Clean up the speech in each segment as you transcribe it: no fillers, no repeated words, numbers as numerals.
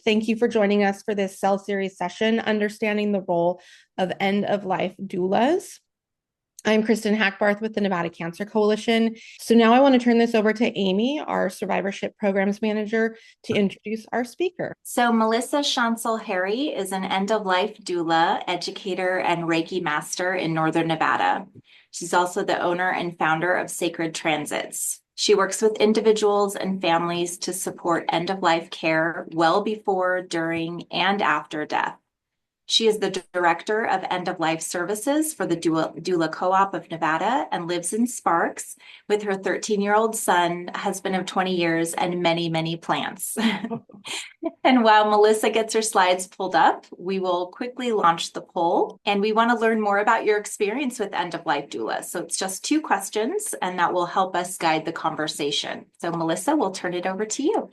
Thank you for joining us for this Cell Series session, Understanding the Role of End-of-Life Doulas. I'm Kristen Hackbarth with the Nevada Cancer Coalition. So now I want to turn this over to Amy, our Survivorship Programs Manager, to introduce our speaker. So Melissa Shansel-Harry is an end-of-life doula, educator, and Reiki master in Northern Nevada. She's also the owner and founder of Sacred Transits. She works with individuals and families to support end-of-life care well before, during, and after death. She is the director of end-of-life services for the Doula Co-op of Nevada and lives in Sparks with her 13-year-old son, husband of 20 years, and many, many plants. And while Melissa gets her slides pulled up, we will quickly launch the poll. And we want to learn more about your experience with end-of-life doula. So it's just 2 questions, and that will help us guide the conversation. So Melissa, we'll turn it over to you.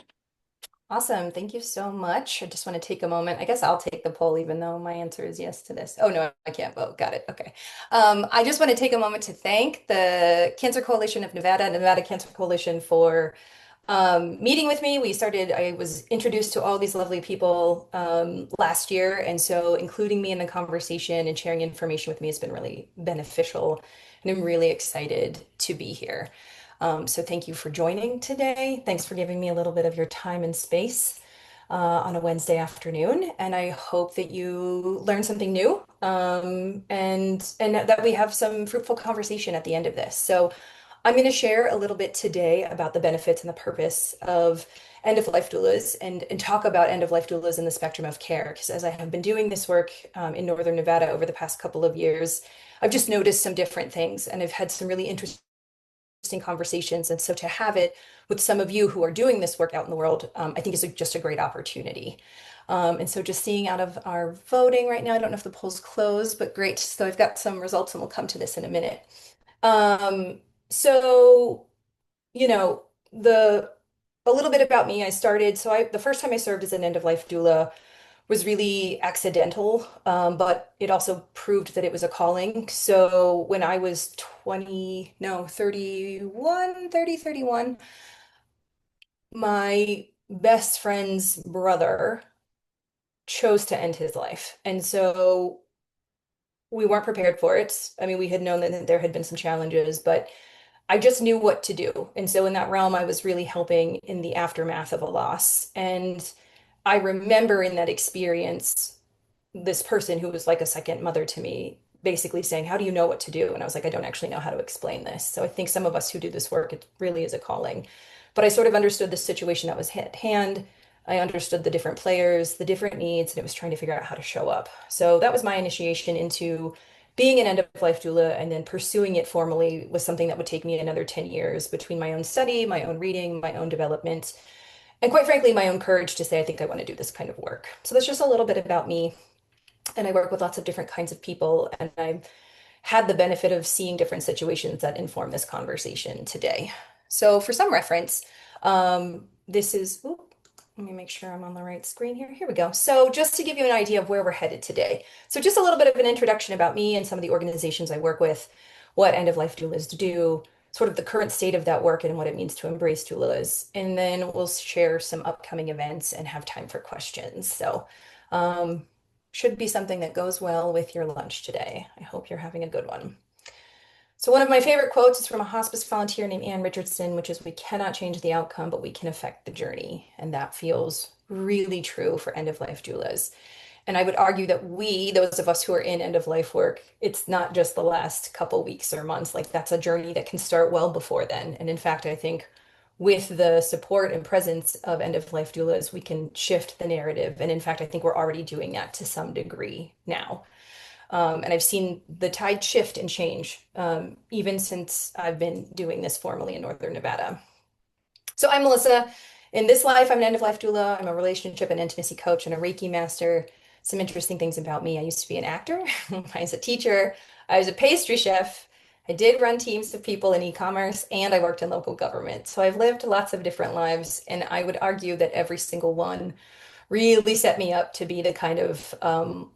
Awesome. Thank you so much. I just want to take a moment. I guess I'll take the poll, even though my answer is yes to this. Oh, no, I can't vote. Got it. Okay. I just want to take a moment to thank the Cancer Coalition of Nevada and the Nevada Cancer Coalition for meeting with me. I was introduced to all these lovely people last year. And so including me in the conversation and sharing information with me has been really beneficial. And I'm really excited to be here. So thank you for joining today. Thanks for giving me a little bit of your time and space on a Wednesday afternoon. And I hope that you learn something new and that we have some fruitful conversation at the end of this. So I'm going to share a little bit today about the benefits and the purpose of end-of-life doulas and talk about end-of-life doulas in the spectrum of care. Because as I have been doing this work in Northern Nevada over the past couple of years, I've just noticed some different things and I've had some really interesting conversations. And so to have it with some of you who are doing this work out in the world, I think is just a great opportunity. And so just seeing out of our voting right now, I don't know if the poll's closed, but great. So I've got some results and we'll come to this in a minute. So, you know, a little bit about me, the first time I served as an end-of-life doula was really accidental, but it also proved that it was a calling. So when I was 31, my best friend's brother chose to end his life. And so we weren't prepared for it. I mean, we had known that there had been some challenges, but I just knew what to do. And so in that realm, I was really helping in the aftermath of a loss. And I remember in that experience, this person who was like a second mother to me basically saying, "How do you know what to do?" And I was like, "I don't actually know how to explain this." So I think some of us who do this work, it really is a calling. But I sort of understood the situation that was at hand. I understood the different players, the different needs, and it was trying to figure out how to show up. So that was my initiation into being an end-of-life doula, and then pursuing it formally was something that would take me another 10 years between my own study, my own reading, my own development, and quite frankly, my own courage to say, I think I want to do this kind of work. So that's just a little bit about me. And I work with lots of different kinds of people, and I've had the benefit of seeing different situations that inform this conversation today. So for some reference, this is, let me make sure I'm on the right screen here. Here we go. So just to give you an idea of where we're headed today. So just a little bit of an introduction about me and some of the organizations I work with, what end-of-life doulas do, sort of the current state of that work and what it means to embrace doulas. And then we'll share some upcoming events and have time for questions. So should be something that goes well with your lunch today. I hope you're having a good one. So one of my favorite quotes is from a hospice volunteer named Ann Richardson, which is, "We cannot change the outcome, but we can affect the journey." And that feels really true for end-of-life doulas. And I would argue that those of us who are in end-of-life work, it's not just the last couple weeks or months. Like, that's a journey that can start well before then. And in fact, I think with the support and presence of end-of-life doulas, we can shift the narrative. And in fact, I think we're already doing that to some degree now. And I've seen the tide shift and change even since I've been doing this formally in Northern Nevada. So I'm Melissa. In this life, I'm an end-of-life doula. I'm a relationship and intimacy coach and a Reiki master. Some interesting things about me: I used to be an actor. I was a teacher. I was a pastry chef. I did run teams of people in e-commerce, and I worked in local government. So I've lived lots of different lives, and I would argue that every single one really set me up to be the kind of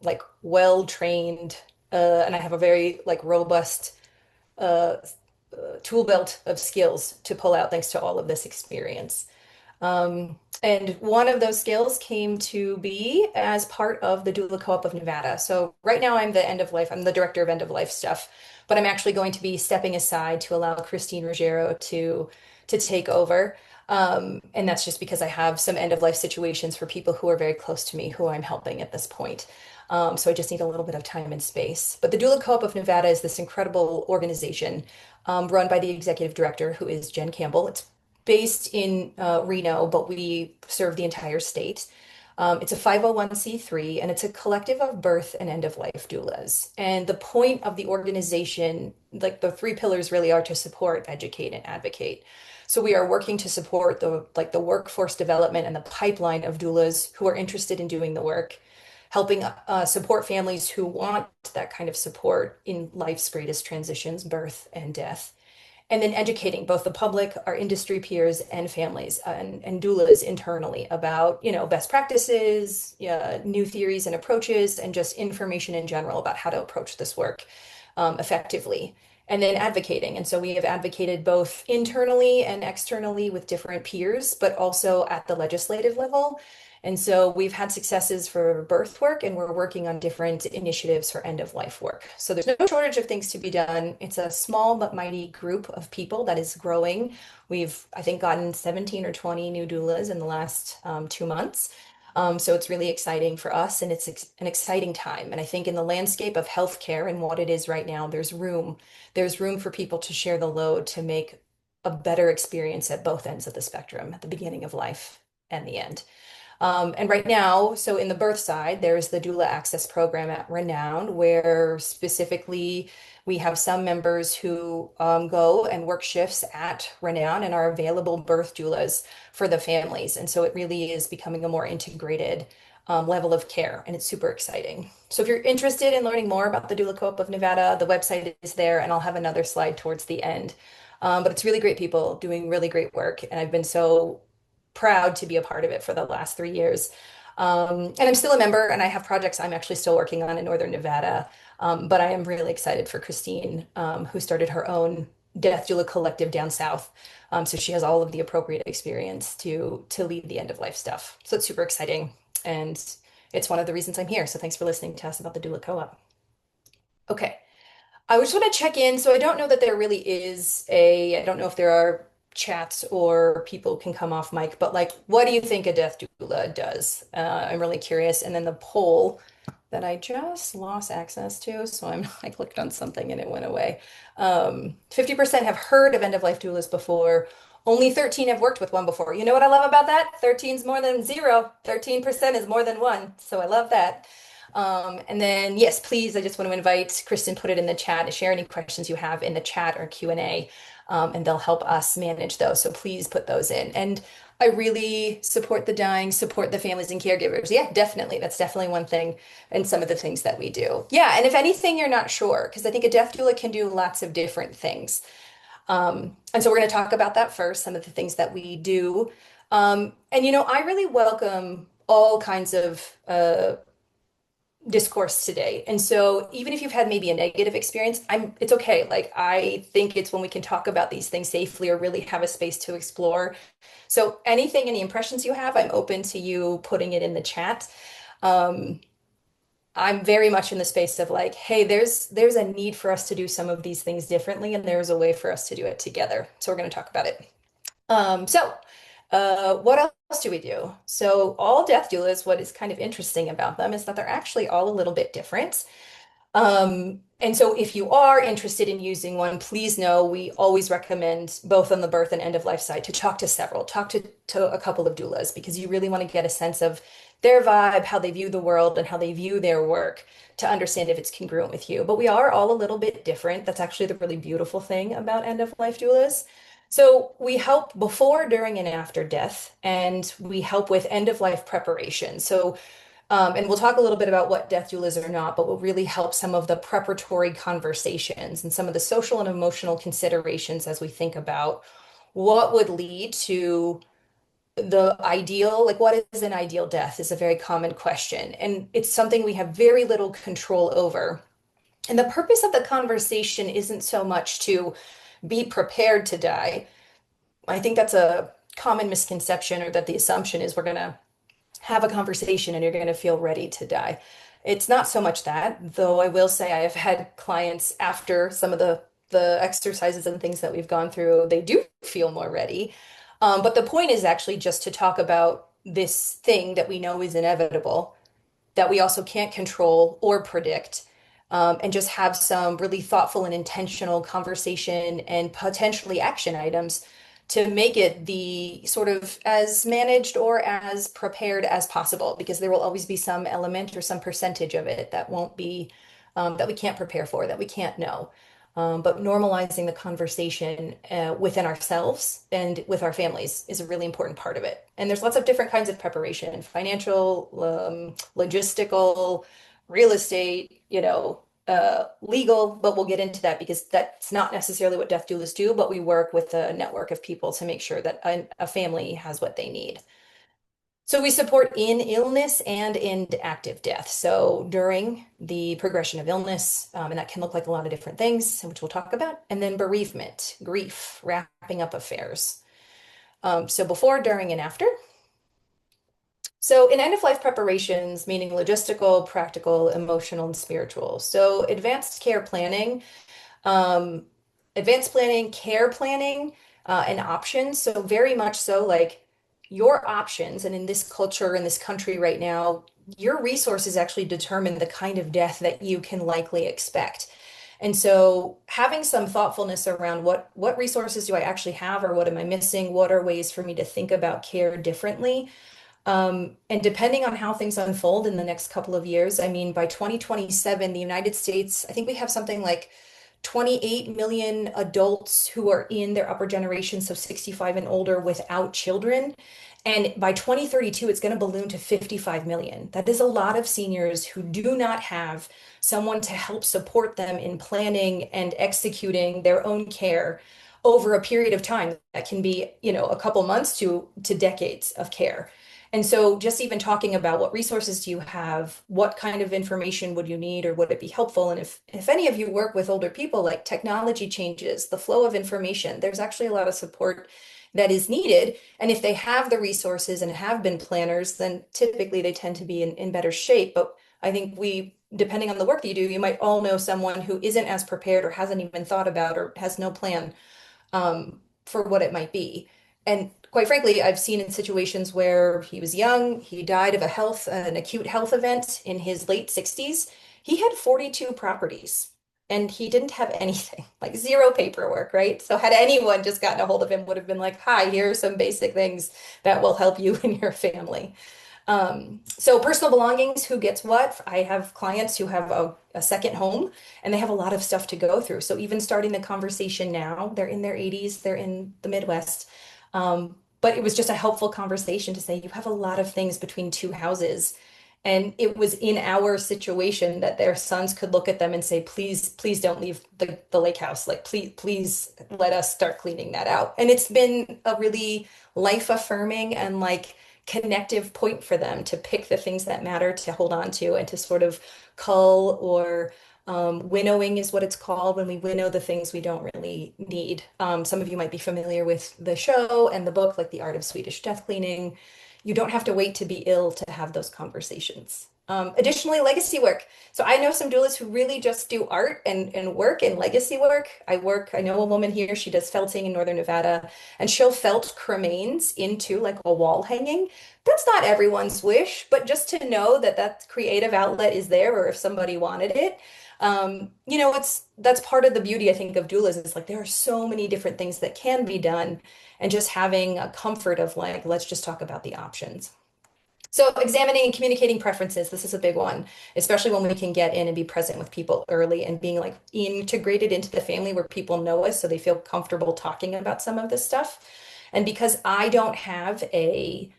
like well-trained, and I have a very like robust uh, tool belt of skills to pull out thanks to all of this experience. And one of those skills came to be as part of the Doula Co-op of Nevada. So right now I'm the director of end of life stuff, but I'm actually going to be stepping aside to allow Christine Ruggiero to take over. And that's just because I have some end of life situations for people who are very close to me who I'm helping at this point. So I just need a little bit of time and space. But the Doula Co-op of Nevada is this incredible organization run by the executive director, who is Jen Campbell. It's based in Reno, but we serve the entire state. It's a 501(c)(3), and it's a collective of birth and end of life doulas. And the point of the organization, like the three pillars really are to support, educate, and advocate. So we are working to support the workforce development and the pipeline of doulas who are interested in doing the work, helping support families who want that kind of support in life's greatest transitions, birth and death, and then educating both the public, our industry peers, and families and doulas internally about, best practices, new theories and approaches, and just information in general about how to approach this work effectively. And then advocating. And so we have advocated both internally and externally with different peers, but also at the legislative level. And so we've had successes for birth work, and we're working on different initiatives for end of life work. So there's no shortage of things to be done. It's a small but mighty group of people that is growing. We've, I think, gotten 17 or 20 new doulas in the last 2 months. So it's really exciting for us, and it's an exciting time. And I think in the landscape of healthcare and what it is right now, there's room. There's room for people to share the load to make a better experience at both ends of the spectrum, at the beginning of life and the end. And right now, so in the birth side, there's the Doula Access Program at Renown, where specifically we have some members who go and work shifts at Renown and are available birth doulas for the families. And so it really is becoming a more integrated level of care, and it's super exciting. So if you're interested in learning more about the Doula Co-op of Nevada, the website is there, and I'll have another slide towards the end. But it's really great people doing really great work, and I've been so proud to be a part of it for the last 3 years. And I'm still a member, and I have projects I'm actually still working on in Northern Nevada. But I am really excited for Christine, who started her own Death Doula collective down south. So she has all of the appropriate experience to lead the end of life stuff. So it's super exciting, and it's one of the reasons I'm here. So thanks for listening to us about the Doula Co-op. Okay. I just want to check in. So I don't know that there really I don't know if there are chats or people can come off mic, but like, what do you think a death doula does? I'm really curious. And then the poll that I just lost access to, so I clicked on something and it went away. 50% have heard of end-of-life doulas before. Only 13 have worked with one before. You know what I love about that? 13 is more than zero. 13% is more than one. So I love that. And then, yes, please, I just want to invite Kristen, put it in the chat, share any questions you have in the chat or Q&A, and they'll help us manage those. So please put those in. And I really support the dying, support the families and caregivers. Yeah, definitely. That's definitely one thing, and some of the things that we do. Yeah, and if anything, you're not sure, because I think a death doula can do lots of different things. And so we're going to talk about that first, some of the things that we do. And I really welcome all kinds of discourse today. And so even if you've had maybe a negative experience, it's okay. Like, I think it's when we can talk about these things safely or really have a space to explore. So any impressions you have, I'm open to you putting it in the chat. I'm very much in the space of like, hey, there's a need for us to do some of these things differently, and there's a way for us to do it together. So we're going to talk about it. What else do we do? So all death doulas, what is kind of interesting about them is that they're actually all a little bit different. And so if you are interested in using one, please know we always recommend, both on the birth and end of life side, to talk to a couple of doulas, because you really want to get a sense of their vibe, how they view the world, and how they view their work, to understand if it's congruent with you. But we are all a little bit different. That's actually the really beautiful thing about end of life doulas. So we help before, during, and after death, and we help with end of life preparation. So and we'll talk a little bit about what death doulas are not, but will really help some of the preparatory conversations and some of the social and emotional considerations as we think about what would lead to the ideal, like, what is an ideal death is a very common question. And it's something we have very little control over. And the purpose of the conversation isn't so much to be prepared to die. I think that's a common misconception or that the assumption is we're going to have a conversation and you're going to feel ready to die. It's not so much that, though I will say I have had clients after some of the exercises and things that we've gone through, they do feel more ready. But the point is actually just to talk about this thing that we know is inevitable, that we also can't control or predict, and just have some really thoughtful and intentional conversation and potentially action items to make it the sort of as managed or as prepared as possible, because there will always be some element or some percentage of it that won't be, that we can't prepare for, that we can't know. But normalizing the conversation within ourselves and with our families is a really important part of it. And there's lots of different kinds of preparation, financial, logistical, real estate, legal, but we'll get into that because that's not necessarily what death doulas do, but we work with a network of people to make sure that a family has what they need. So we support in illness and in active death. So during the progression of illness, and that can look like a lot of different things, which we'll talk about, and then bereavement, grief, wrapping up affairs. So before, during, and after. So in end of life preparations, meaning logistical, practical, emotional, and spiritual. So um, advanced planning, care planning, and options. So very much so like your options, and in this culture, in this country right now, your resources actually determine the kind of death that you can likely expect. And so having some thoughtfulness around what resources do I actually have or what am I missing? What are ways for me to think about care differently? And depending on how things unfold in the next couple of years, I mean, by 2027, the United States, I think we have something like 28 million adults who are in their upper generation, so 65 and older without children. And by 2032, it's going to balloon to 55 million. That is a lot of seniors who do not have someone to help support them in planning and executing their own care over a period of time that can be, a couple months to decades of care. And so just even talking about what resources do you have, what kind of information would you need or would it be helpful? And if any of you work with older people, like technology changes, the flow of information, there's actually a lot of support that is needed. And if they have the resources and have been planners, then typically they tend to be in better shape. But I think depending on the work that you do, you might all know someone who isn't as prepared or hasn't even thought about or has no plan for what it might be. And quite frankly, I've seen in situations where he was young, he died of an acute health event in his late 60s. He had 42 properties and he didn't have anything, like zero paperwork, right? So had anyone just gotten a hold of him, would have been like, hi, here are some basic things that will help you and your family. So personal belongings, who gets what? I have clients who have a second home and they have a lot of stuff to go through. So even starting the conversation now, they're in their 80s, they're in the Midwest. But it was just a helpful conversation to say, you have a lot of things between two houses. And it was in our situation that their sons could look at them and say, please, please don't leave the lake house. Like, please let us start cleaning that out. And it's been a really life affirming and like connective point for them to pick the things that matter to hold on to and to sort of cull or winnowing is what it's called when we winnow the things we don't really need. Some of you might be familiar with the show and the book, like The Art of Swedish Death Cleaning. You don't have to wait to be ill to have those conversations. Additionally, legacy work. So I know some doulas who really just do art and work and legacy work. I know a woman here, she does felting in Northern Nevada, and she'll felt cremains into like a wall hanging. That's not everyone's wish, but just to know that that creative outlet is there, or if somebody wanted it, that's part of the beauty, I think, of doulas is like there are so many different things that can be done, and just having a comfort of like, let's just talk about the options. So examining and communicating preferences, this is a big one, especially when we can get in and be present with people early and being like integrated into the family where people know us so they feel comfortable talking about some of this stuff. And because I don't have any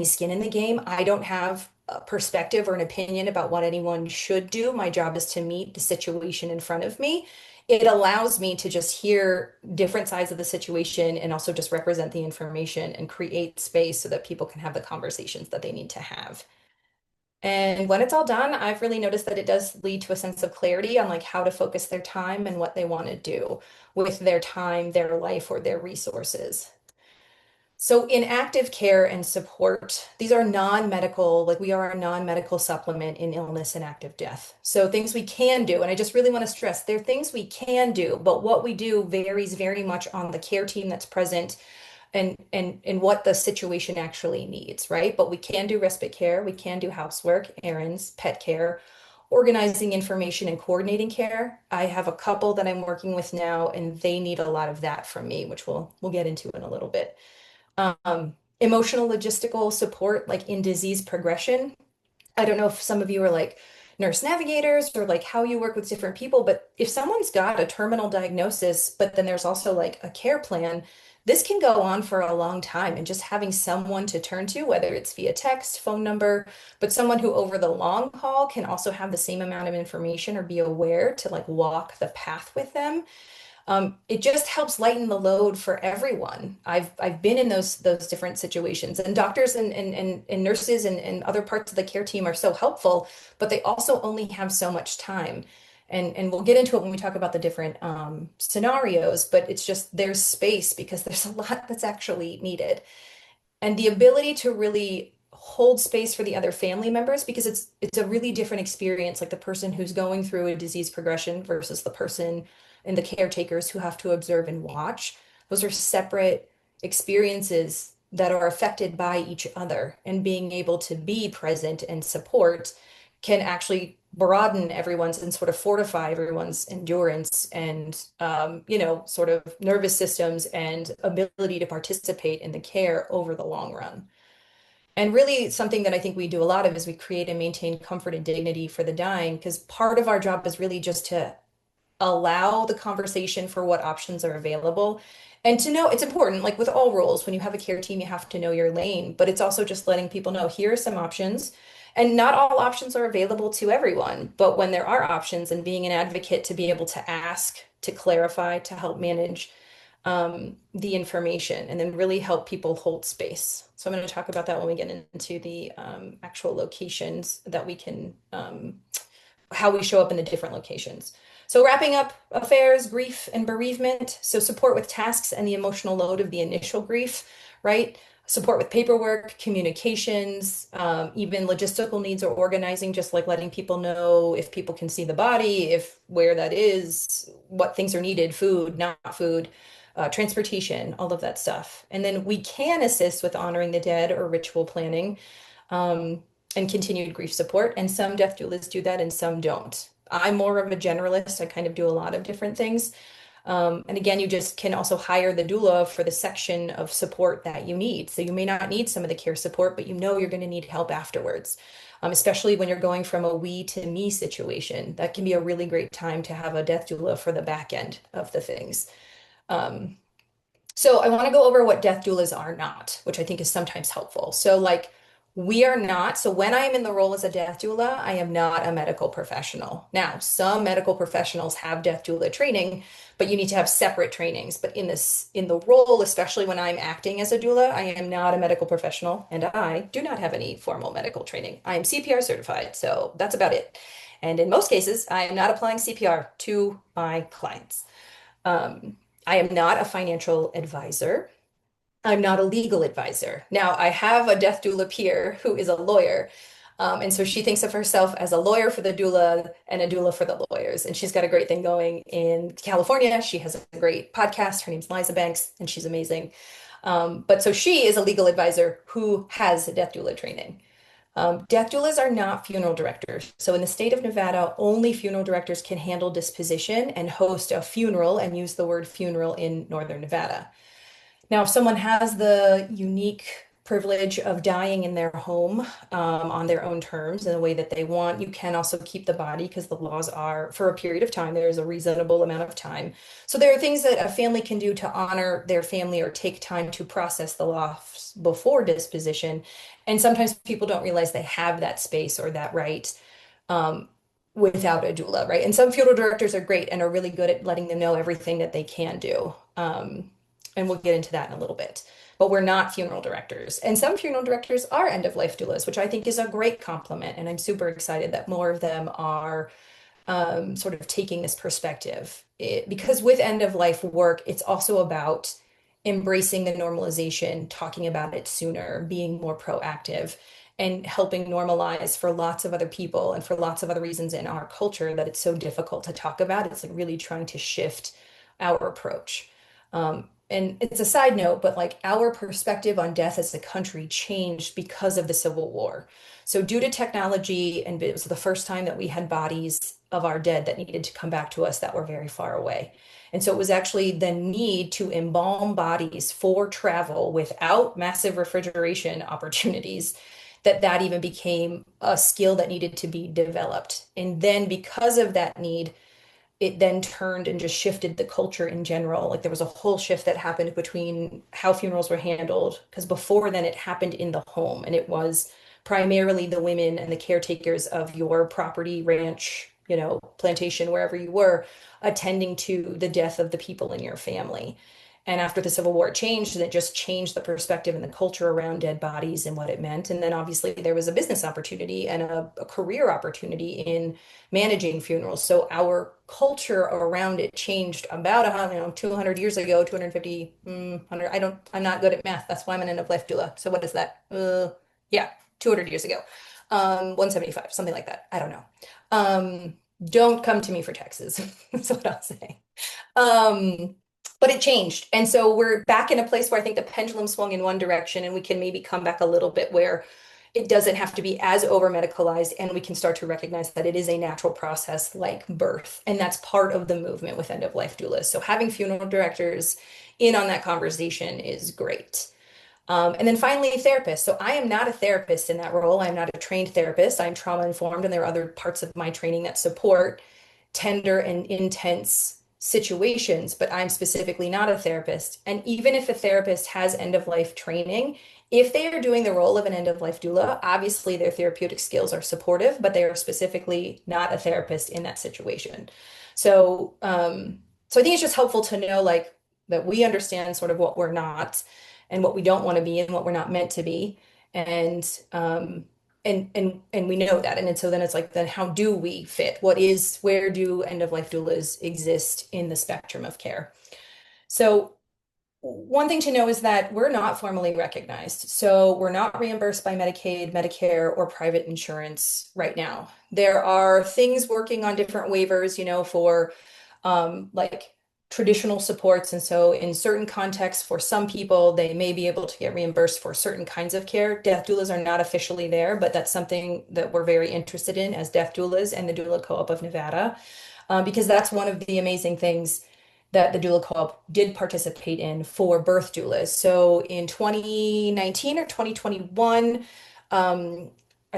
skin in the game, I don't have a perspective or an opinion about what anyone should do. My job is to meet the situation in front of me. It allows me to just hear different sides of the situation and also just represent the information and create space so that people can have the conversations that they need to have. And when it's all done, I've really noticed that it does lead to a sense of clarity on like how to focus their time and what they want to do with their time, their life, or their resources. So in active care and support, these are non-medical, like we are a non-medical supplement in illness and active death. So things we can do, and I just really want to stress, they're things we can do, but what we do varies very much on the care team that's present and what the situation actually needs, right? But we can do respite care, we can do housework, errands, pet care, organizing information and coordinating care. I have a couple that I'm working with now, and they need a lot of that from me, which we'll get into in a little bit. Emotional logistical support, like in disease progression. I don't know if some of you are like nurse navigators or like how you work with different people, but if someone's got a terminal diagnosis, but then there's also like a care plan, this can go on for a long time. And just having someone to turn to, whether it's via text, phone number, but someone who over the long haul can also have the same amount of information or be aware to like walk the path with them. It just helps lighten the load for everyone. I've been in those different situations, and doctors and nurses and other parts of the care team are so helpful, but they also only have so much time. And we'll get into it when we talk about the different scenarios, but it's just there's space because there's a lot that's actually needed and the ability to really hold space for the other family members because it's a really different experience, like the person who's going through a disease progression versus the person and the caretakers who have to observe and watch. Those are separate experiences that are affected by each other, and being able to be present and support can actually broaden everyone's and sort of fortify everyone's endurance and sort of nervous systems and ability to participate in the care over the long run. And really something that I think we do a lot of is we create and maintain comfort and dignity for the dying, because part of our job is really just to allow the conversation for what options are available. And to know it's important, like with all roles, when you have a care team, you have to know your lane, but it's also just letting people know here are some options. And not all options are available to everyone, but when there are options and being an advocate to be able to ask, to clarify, to help manage the information, and then really help people hold space. So I'm going to talk about that when we get into the actual locations that we can how we show up in the different locations. So wrapping up affairs, grief, and bereavement. So support with tasks and the emotional load of the initial grief, right? Support with paperwork, communications, even logistical needs or organizing, just like letting people know if people can see the body, if where that is, what things are needed, food, not food, transportation, all of that stuff. And then we can assist with honoring the dead or ritual planning. And continued grief support. And some death doulas do that and some don't. I'm more of a generalist. I kind of do a lot of different things. And again, you just can also hire the doula for the section of support that you need. So you may not need some of the care support, but you know you're going to need help afterwards, especially when you're going from a we to me situation. That can be a really great time to have a death doula for the back end of the things. So I want to go over what death doulas are not, which I think is sometimes helpful. So like we are not, so when I am in the role as a death doula, I am not a medical professional. Now, some medical professionals have death doula training, but you need to have separate trainings. But in the role, especially when I'm acting as a doula, I am not a medical professional and I do not have any formal medical training. I am CPR certified, so that's about it. And in most cases, I am not applying CPR to my clients. I am not a financial advisor. I'm not a legal advisor. Now, I have a death doula peer who is a lawyer. And so she thinks of herself as a lawyer for the doula and a doula for the lawyers. And she's got a great thing going in California. She has a great podcast. Her name's Liza Banks, and she's amazing. But so she is a legal advisor who has death doula training. Death doulas are not funeral directors. So in the state of Nevada, only funeral directors can handle disposition and host a funeral and use the word funeral in Northern Nevada. Now, if someone has the unique privilege of dying in their home on their own terms in the way that they want, you can also keep the body because the laws are for a period of time. There is a reasonable amount of time. So there are things that a family can do to honor their family or take time to process the loss before disposition. And sometimes people don't realize they have that space or that right without a doula, right? And some funeral directors are great and are really good at letting them know everything that they can do. And we'll get into that in a little bit. But we're not funeral directors. And some funeral directors are end-of-life doulas, which I think is a great compliment. And I'm super excited that more of them are sort of taking this perspective. Because with end-of-life work, it's also about embracing the normalization, talking about it sooner, being more proactive, and helping normalize for lots of other people and for lots of other reasons in our culture that it's so difficult to talk about. It's like really trying to shift our approach. And it's a side note, but like our perspective on death as a country changed because of the Civil War. So, due to technology, and it was the first time that we had bodies of our dead that needed to come back to us that were very far away. And so it was actually the need to embalm bodies for travel without massive refrigeration opportunities that even became a skill that needed to be developed. And then because of that need, it then turned and just shifted the culture in general. Like there was a whole shift that happened between how funerals were handled, because before then it happened in the home and it was primarily the women and the caretakers of your property, ranch, plantation, wherever you were, attending to the death of the people in your family. And after the Civil War, it changed, and it just changed the perspective and the culture around dead bodies and what it meant. And then obviously there was a business opportunity and a career opportunity in managing funerals. So our culture around it changed about 200 years ago, 250, 100. I'm not good at math. That's why I'm an end of life doula. So what is that? Yeah, 200 years ago. 175, something like that. I don't know. Don't come to me for taxes. That's what I'll say. Um, but it changed. And so we're back in a place where I think the pendulum swung in one direction, and we can maybe come back a little bit where it doesn't have to be as over medicalized, and we can start to recognize that it is a natural process like birth. And that's part of the movement with end of life doulas. So having funeral directors in on that conversation is great. And then finally, therapists. So I am not a therapist in that role. I'm not a trained therapist. I'm trauma informed, and there are other parts of my training that support tender and intense situations, but I'm specifically not a therapist. And even if a therapist has end of life training, if they are doing the role of an end of life doula, obviously their therapeutic skills are supportive, but they are specifically not a therapist in that situation. So I think it's just helpful to know like that we understand sort of what we're not and what we don't want to be and what we're not meant to be. And and we know that. And so then it's like, then how do we fit? Where do end of life doulas exist in the spectrum of care? So one thing to know is that we're not formally recognized. So we're not reimbursed by Medicaid, Medicare, or private insurance right now. There are things working on different waivers, for like traditional supports. And so in certain contexts, for some people, they may be able to get reimbursed for certain kinds of care. Death doulas are not officially there, but that's something that we're very interested in as death doulas and the Doula Co-op of Nevada, because that's one of the amazing things that the Doula Co-op did participate in for birth doulas. So in 2019 or 2021, I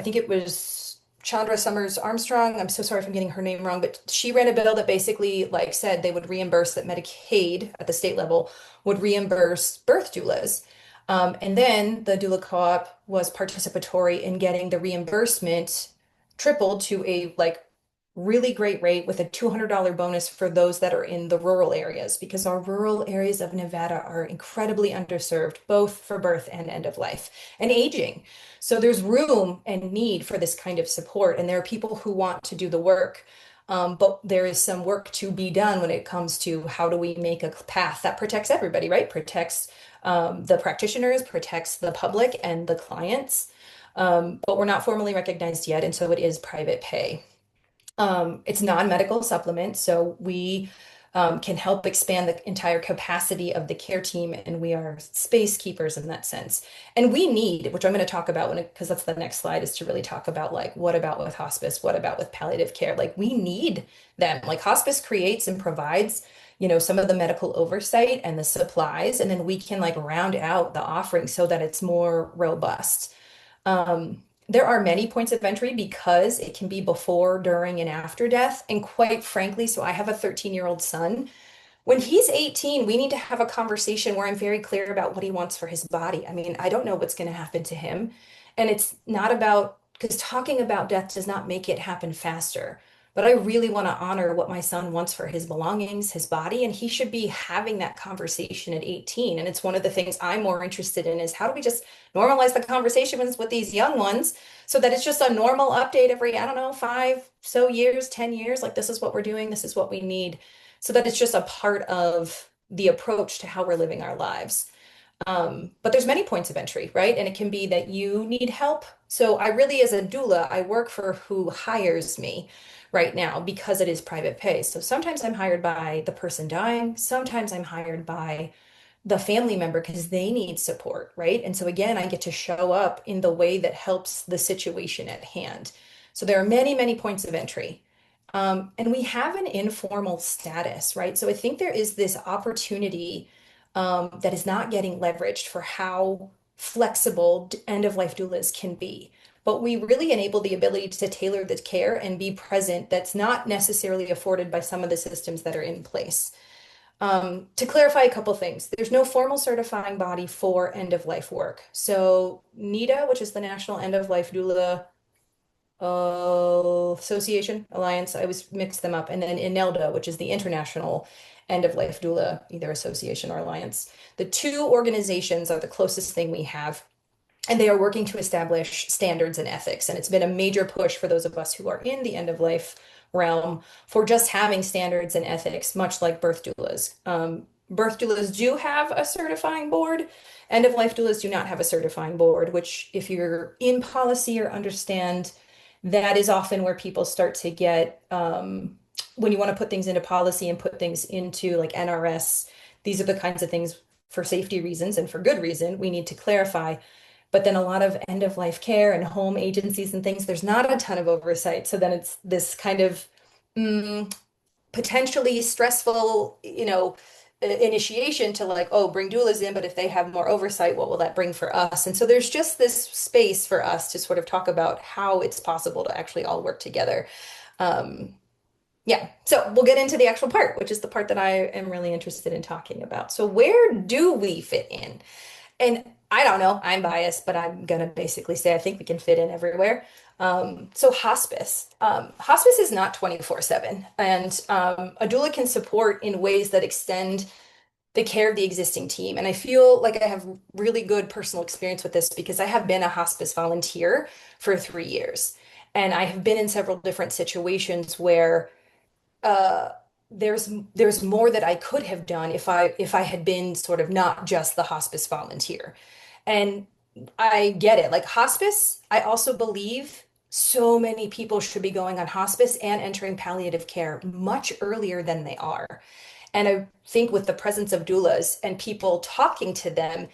think it was Chandra Summers Armstrong. I'm so sorry if I'm getting her name wrong, but she ran a bill that basically like said they would reimburse, that Medicaid at the state level would reimburse birth doulas. And then the Doula Co-op was participatory in getting the reimbursement tripled to a like really great rate with a $200 bonus for those that are in the rural areas, because our rural areas of Nevada are incredibly underserved, both for birth and end of life and aging. So there's room and need for this kind of support, and there are people who want to do the work. But there is some work to be done when it comes to how do we make a path that protects everybody, right? Protects the practitioners, protects the public and the clients. But we're not formally recognized yet, and so it is private pay. It's non-medical supplement, so we can help expand the entire capacity of the care team, and we are space keepers in that sense. And we need, which I'm going to talk about because that's the next slide, is to really talk about like, what about with hospice? What about with palliative care? Like we need them. Like hospice creates and provides, some of the medical oversight and the supplies, and then we can like round out the offering so that it's more robust. There are many points of entry because it can be before, during, and after death. And quite frankly, so I have a 13-year-old son. When he's 18, we need to have a conversation where I'm very clear about what he wants for his body. I mean, I don't know what's going to happen to him. And it's not about, because talking about death does not make it happen faster. But I really want to honor what my son wants for his belongings, his body, and he should be having that conversation at 18. And it's one of the things I'm more interested in is how do we just normalize the conversation with these young ones so that it's just a normal update every, I don't know, 5 years, 10 years, like this is what we're doing, this is what we need, so that it's just a part of the approach to how we're living our lives. But there's many points of entry, right? And it can be that you need help. So I really, as a doula, I work for who hires me right now because it is private pay. So sometimes I'm hired by the person dying. Sometimes I'm hired by the family member because they need support, right? And so again, I get to show up in the way that helps the situation at hand. So there are many, many points of entry. And we have an informal status, right? So I think there is this opportunity that is not getting leveraged for how flexible end of life doulas can be. But we really enable the ability to tailor the care and be present that's not necessarily afforded by some of the systems that are in place. To clarify a couple things, there's no formal certifying body for end of life work. So NEDA, which is the National End of Life Doula Association, Alliance, I always mix them up, and then INELDA, which is the International End of Life Doula, either association or alliance. The two organizations are the closest thing we have, and they are working to establish standards and ethics. And it's been a major push for those of us who are in the end of life realm for just having standards and ethics, much like birth doulas. Birth doulas do have a certifying board. End of life doulas do not have a certifying board, which, if you're in policy or understand, that is often where people start to get, when you want to put things into policy and put things into like NRS, these are the kinds of things for safety reasons and for good reason we need to clarify. But then a lot of end of life care and home agencies and things, there's not a ton of oversight. So then it's this kind of potentially stressful, initiation to like, oh, bring doulas in, but if they have more oversight, what will that bring for us? And so there's just this space for us to sort of talk about how it's possible to actually all work together. Um, yeah, so we'll get into the actual part, which is the part that I am really interested in talking about. So where do we fit in? And I don't know, I'm biased, but I'm gonna basically say I think we can fit in everywhere. So hospice. Hospice is not 24/7, and a doula can support in ways that extend the care of the existing team. And I feel like I have really good personal experience with this because I have been a hospice volunteer for 3 years. And I have been in several different situations where uh, there's more that I could have done if I had been sort of not just the hospice volunteer. And I get it. Like hospice, I also believe so many people should be going on hospice and entering palliative care much earlier than they are. And I think with the presence of doulas and people talking to them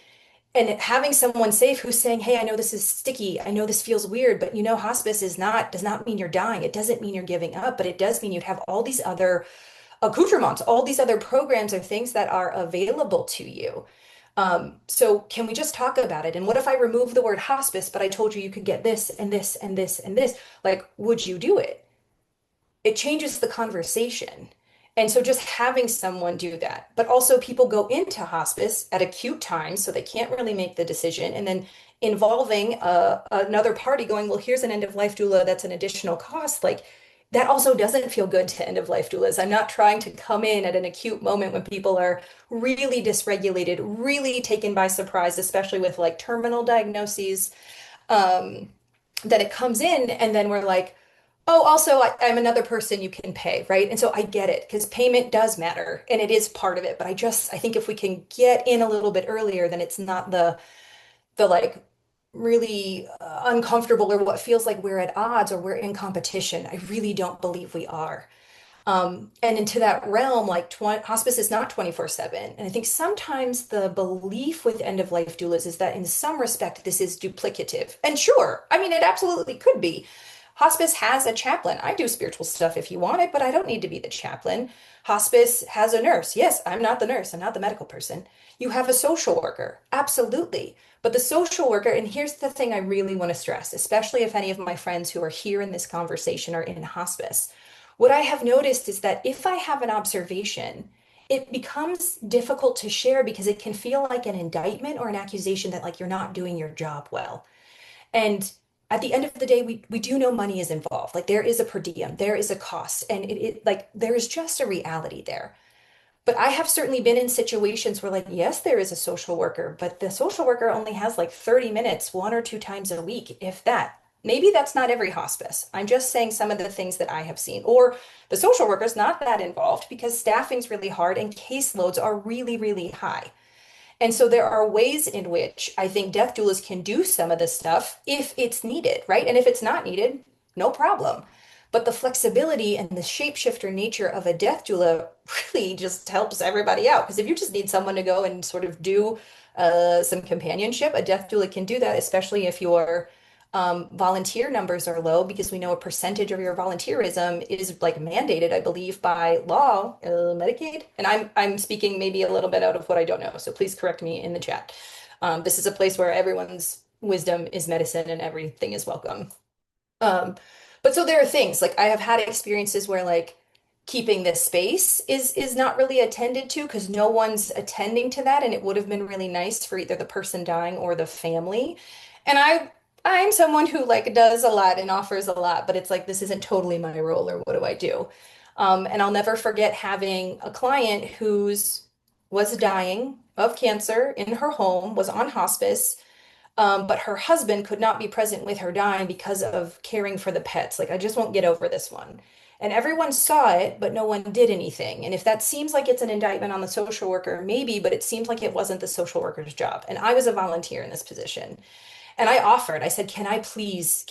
and having someone safe who's saying, "Hey, I know this is sticky. I know this feels weird, but hospice does not mean you're dying. It doesn't mean you're giving up, but it does mean you have all these other accoutrements, all these other programs or things that are available to you." So can we just talk about it? And what if I remove the word hospice, but I told you you could get this and this and this and this? Like, would you do it? It changes the conversation. And so just having someone do that, but also people go into hospice at acute times, so they can't really make the decision. And then involving another party going, well, here's an end of life doula, that's an additional cost. Like that also doesn't feel good to end of life doulas. I'm not trying to come in at an acute moment when people are really dysregulated, really taken by surprise, especially with like terminal diagnoses. Um, that it comes in and then we're like, oh, also, I'm another person you can pay, right? And so I get it because payment does matter and it is part of it. But I think if we can get in a little bit earlier, then it's not the like really uncomfortable or what feels like we're at odds or we're in competition. I really don't believe we are. And into that realm, like hospice is not 24/7. And I think sometimes the belief with end of life doulas is that in some respect, this is duplicative. And sure, I mean, it absolutely could be. Hospice has a chaplain. I do spiritual stuff if you want it, but I don't need to be the chaplain. Hospice has a nurse. Yes, I'm not the nurse. I'm not the medical person. You have a social worker. Absolutely. But the social worker, and here's the thing I really want to stress, especially if any of my friends who are here in this conversation are in hospice. What I have noticed is that if I have an observation, it becomes difficult to share because it can feel like an indictment or an accusation that like you're not doing your job well. And at the end of the day, we do know money is involved. Like there is a per diem, there is a cost, and it like there is just a reality there. But I have certainly been in situations where like, yes, there is a social worker, but the social worker only has like 30 minutes, one or two times a week, if that. Maybe that's not every hospice. I'm just saying some of the things that I have seen. Or the social worker's not that involved because staffing's really hard and caseloads are really, really high. And so there are ways in which I think death doulas can do some of this stuff if it's needed, right? And if it's not needed, no problem. But the flexibility and the shapeshifter nature of a death doula really just helps everybody out. Because if you just need someone to go and sort of do some companionship, a death doula can do that, especially if your volunteer numbers are low, because we know a percentage of your volunteerism is like mandated, I believe, by law, Medicaid. And I'm speaking maybe a little bit out of what I don't know, so please correct me in the chat. This is a place where everyone's wisdom is medicine and everything is welcome. Um, but so there are things like I have had experiences where like keeping this space is not really attended to because no one's attending to that, and it would have been really nice for either the person dying or the family. And I'm someone who like does a lot and offers a lot, but it's like this isn't totally my role, or what do I do? And I'll never forget having a client who's was dying of cancer in her home, was on hospice, but her husband could not be present with her dying because of caring for the pets. Like, I just won't get over this one. And everyone saw it, but no one did anything. And if that seems like it's an indictment on the social worker, maybe, but it seems like it wasn't the social worker's job. And I was a volunteer in this position. And I offered, I said, can I please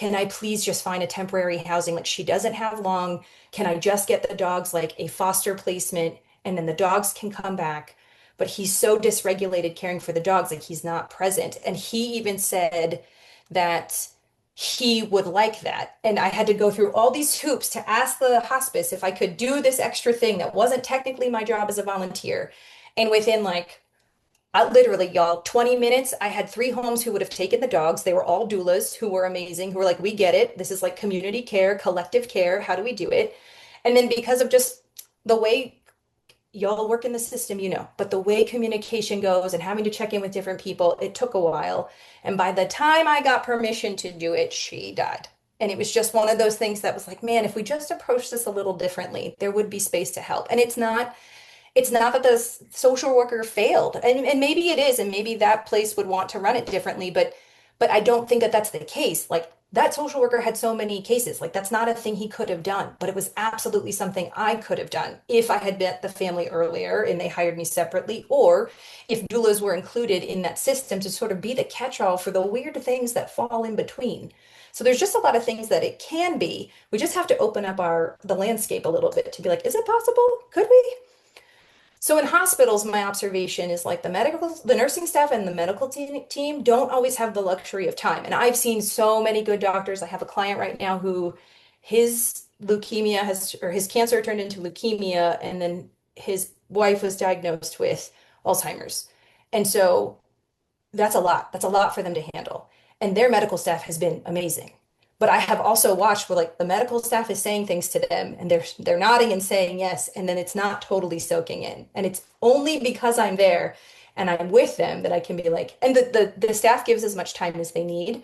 just find a temporary housing? Like, she doesn't have long. Can I just get the dogs like a foster placement and then the dogs can come back? But he's so dysregulated caring for the dogs, like he's not present. And he even said that he would like that. And I had to go through all these hoops to ask the hospice if I could do this extra thing that wasn't technically my job as a volunteer. And within like literally, y'all, 20 minutes, I had three homes who would have taken the dogs. They were all doulas who were amazing, who were like, we get it. This is like community care, collective care. How do we do it? And then because of just the way y'all work in the system, but the way communication goes and having to check in with different people, it took a while. And by the time I got permission to do it, she died. And it was just one of those things that was like, man, if we just approach this a little differently, there would be space to help. And it's not that the social worker failed, and maybe it is, and maybe that place would want to run it differently, but I don't think that that's the case. Like, that social worker had so many cases, like that's not a thing he could have done, but it was absolutely something I could have done if I had met the family earlier and they hired me separately, or if doulas were included in that system to sort of be the catch-all for the weird things that fall in between. So there's just a lot of things that it can be. We just have to open up the landscape a little bit to be like, is it possible? Could we? So in hospitals, my observation is like the nursing staff and the medical team don't always have the luxury of time. And I've seen so many good doctors. I have a client right now who his leukemia or his cancer turned into leukemia, and then his wife was diagnosed with Alzheimer's. And so that's a lot. That's a lot for them to handle. And their medical staff has been amazing. But I have also watched where like the medical staff is saying things to them and they're nodding and saying yes, and then it's not totally soaking in. And it's only because I'm there and I'm with them that I can be like, and the staff gives as much time as they need.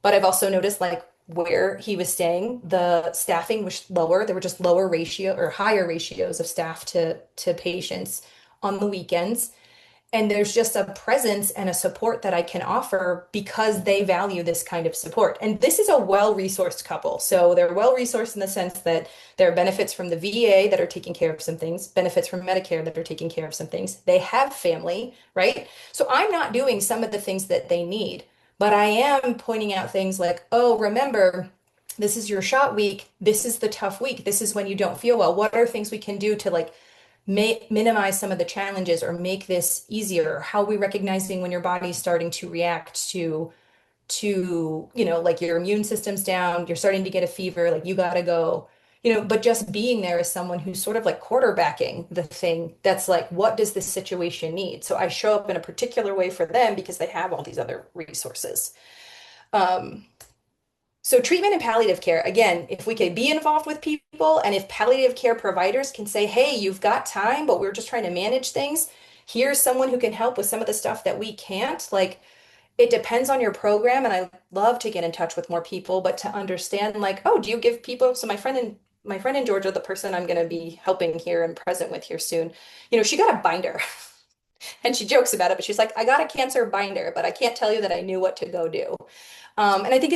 But I've also noticed like where he was staying, the staffing was lower. There were just lower ratio or higher ratios of staff to patients on the weekends. And there's just a presence and a support that I can offer because they value this kind of support. And this is a well-resourced couple. So they're well-resourced in the sense that there are benefits from the VA that are taking care of some things, benefits from Medicare that are taking care of some things. They have family, right? So I'm not doing some of the things that they need, but I am pointing out things like, oh, remember, this is your shot week. This is the tough week. This is when you don't feel well. What are things we can do to like minimize some of the challenges or make this easier? How are we recognizing when your body's starting to react to like your immune system's down, you're starting to get a fever, like you gotta go, but just being there as someone who's sort of like quarterbacking the thing that's like, what does this situation need? So I show up in a particular way for them because they have all these other resources. So treatment and palliative care, again, if we can be involved with people and if palliative care providers can say, hey, you've got time, but we're just trying to manage things. Here's someone who can help with some of the stuff that we can't. Like, it depends on your program. And I love to get in touch with more people, but to understand like, oh, do you give people, so my friend in Georgia, the person I'm going to be helping here and present with here soon, she got a binder and she jokes about it, but she's like, I got a cancer binder, but I can't tell you that I knew what to go do. And I think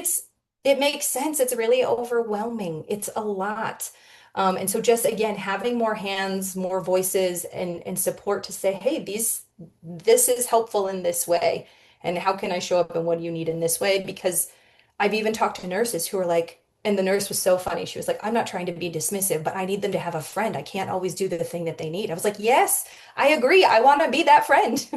It makes sense. It's really overwhelming. It's a lot. And so just again, having more hands, more voices and support to say, hey, this is helpful in this way. And how can I show up and what do you need in this way? Because I've even talked to nurses who are like, and the nurse was so funny. She was like, I'm not trying to be dismissive, but I need them to have a friend. I can't always do the thing that they need. I was like, yes, I agree. I want to be that friend.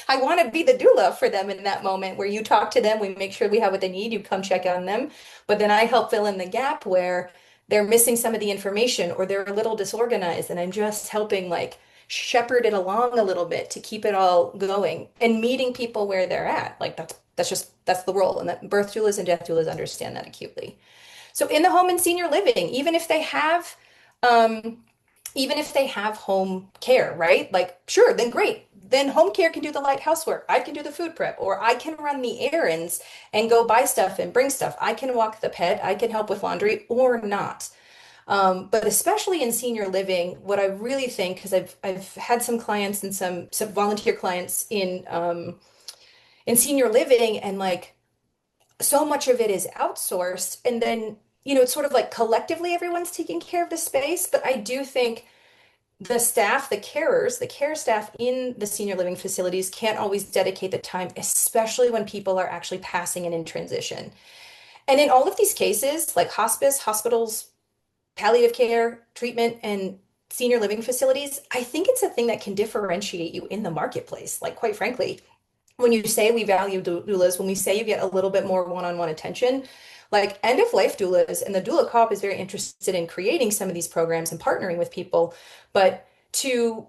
I want to be the doula for them in that moment where you talk to them, we make sure we have what they need, you come check on them. But then I help fill in the gap where they're missing some of the information or they're a little disorganized. And I'm just helping like shepherd it along a little bit to keep it all going and meeting people where they're at. Like that's the role. And that birth doulas and death doulas understand that acutely. So in the home and senior living, um, even if they have home care, right? Like, sure, then great. Then home care can do the light housework. I can do the food prep, or I can run the errands and go buy stuff and bring stuff. I can walk the pet. I can help with laundry or not. But especially in senior living, what I really think, because I've had some clients and some volunteer clients in senior living, and like so much of it is outsourced, and then it's sort of like collectively everyone's taking care of the space. But I do think the staff, the carers, the care staff in the senior living facilities can't always dedicate the time, especially when people are actually passing and in transition. And in all of these cases, like hospice, hospitals, palliative care, treatment, and senior living facilities, I think it's a thing that can differentiate you in the marketplace. Like, quite frankly, when you say we value doulas, when we say you get a little bit more one-on-one attention, like end of life doulas, and the doula co-op is very interested in creating some of these programs and partnering with people, but to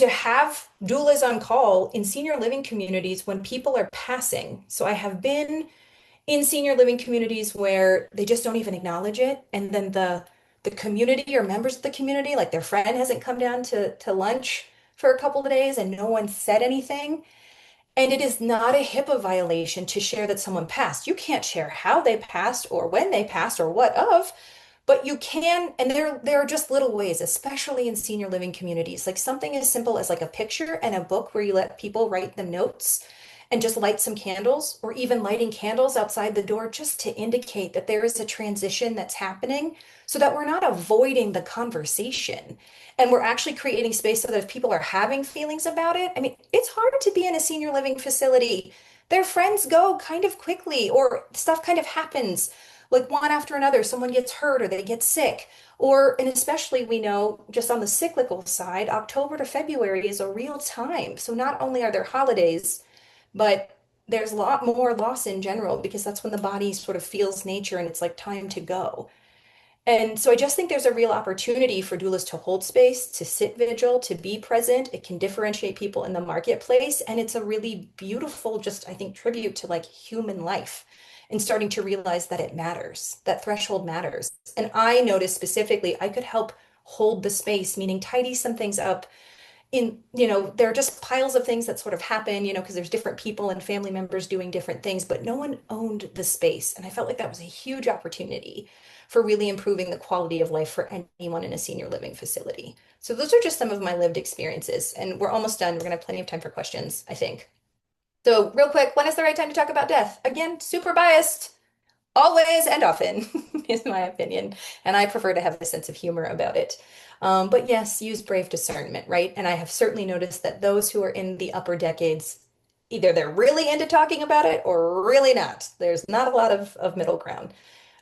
have doulas on call in senior living communities when people are passing. So I have been in senior living communities where they just don't even acknowledge it, and then the community or members of the community, like their friend hasn't come down to lunch for a couple of days and no one said anything. And it is not a HIPAA violation to share that someone passed. You can't share how they passed or when they passed or what of, but you can, and there are just little ways, especially in senior living communities, like something as simple as like a picture and a book where you let people write them notes and just light some candles, or even lighting candles outside the door just to indicate that there is a transition that's happening so that we're not avoiding the conversation and we're actually creating space so that if people are having feelings about it. I mean, it's hard to be in a senior living facility. Their friends go kind of quickly, or stuff kind of happens like one after another. Someone gets hurt or they get sick. Or, and especially we know just on the cyclical side, October to February is a real time. So not only are there holidays, but there's a lot more loss in general because that's when the body sort of feels nature and it's like time to go. And so I just think there's a real opportunity for doulas to hold space, to sit vigil, to be present. It can differentiate people in the marketplace. And it's a really beautiful, just I think, tribute to like human life and starting to realize that it matters, that threshold matters. And I noticed specifically, I could help hold the space, meaning tidy some things up there are just piles of things that sort of happen, because there's different people and family members doing different things, but no one owned the space. And I felt like that was a huge opportunity for really improving the quality of life for anyone in a senior living facility. So those are just some of my lived experiences. And we're almost done. We're going to have plenty of time for questions, I think. So real quick, when is the right time to talk about death? Again, super biased. Always and often, is my opinion. And I prefer to have a sense of humor about it. But yes, use brave discernment, right? And I have certainly noticed that those who are in the upper decades, either they're really into talking about it or really not. There's not a lot of middle ground.